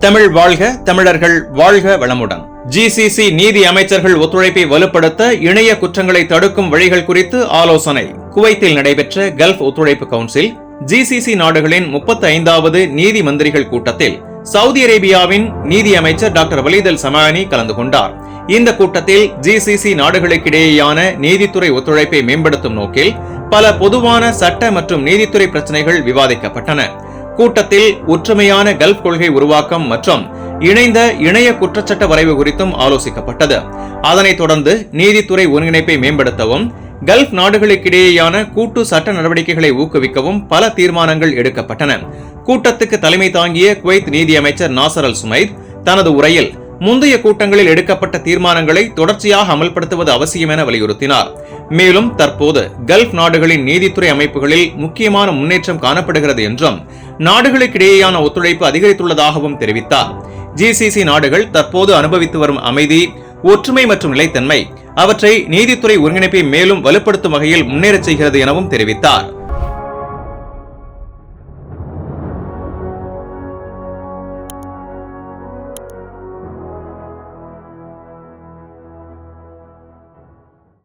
தமிழ் வாழ்க, தமிழர்கள் வாழ்க வளமுடன். ஜிசிசி நீதி அமைச்சர்கள் ஒத்துழைப்பை வலுப்படுத்த இணைய குற்றங்களை தடுக்கும் வழிகள் குறித்து ஆலோசனை. குவைத்தில் நடைபெற்ற கல்ஃப் ஒத்துழைப்பு கவுன்சில் ஜிசிசி நாடுகளின் 35வது நீதி மந்திரிகள் கூட்டத்தில் சவுதி அரேபியாவின் நீதி அமைச்சர் டாக்டர் வலீத் அல் சமானி கலந்து கொண்டார். இந்த கூட்டத்தில் ஜிசிசி நாடுகளுக்கிடையேயான நீதித்துறை ஒத்துழைப்பை மேம்படுத்தும் நோக்கில் பல பொதுவான சட்ட மற்றும் நீதித்துறை பிரச்சனைகள் விவாதிக்கப்பட்டன. கூட்டத்தில் ஒற்றுமையான கல்ஃப் கொள்கை உருவாக்கம் மற்றும் இணைந்த இணைய குற்றச்சட்ட வரைவு குறித்தும் ஆலோசிக்கப்பட்டது. அதனைத் தொடர்ந்து நீதித்துறை ஒருங்கிணைப்பை மேம்படுத்தவும் கல்ஃப் நாடுகளுக்கிடையேயான கூட்டு சட்ட நடவடிக்கைகளை ஊக்குவிக்கவும் பல தீர்மானங்கள் எடுக்கப்பட்டன. கூட்டத்துக்கு தலைமை தாங்கிய குவைத் நீதி அமைச்சர் நாசர் அல் சுமைத் தனது உரையில் முந்தைய கூட்டங்களில் எடுக்கப்பட்ட தீர்மானங்களை தொடர்ச்சியாக அமல்படுத்துவது அவசியம் என வலியுறுத்தினார். மேலும் தற்போது கல்ஃப் நாடுகளின் நீதித்துறை அமைப்புகளில் முக்கியமான முன்னேற்றம் காணப்படுகிறது என்றும் நாடுகளுக்கிடையேயான ஒத்துழைப்பு அதிகரித்துள்ளதாகவும் தெரிவித்தார். ஜிசிசி நாடுகள் தற்போது அனுபவித்து வரும் அமைதி, ஒற்றுமை மற்றும் நிலைத்தன்மை அவற்றை நீதித்துறை ஒருங்கிணைப்பை மேலும் வலுப்படுத்தும் வகையில் முன்னேறச் செய்கிறது எனவும் தெரிவித்தார்.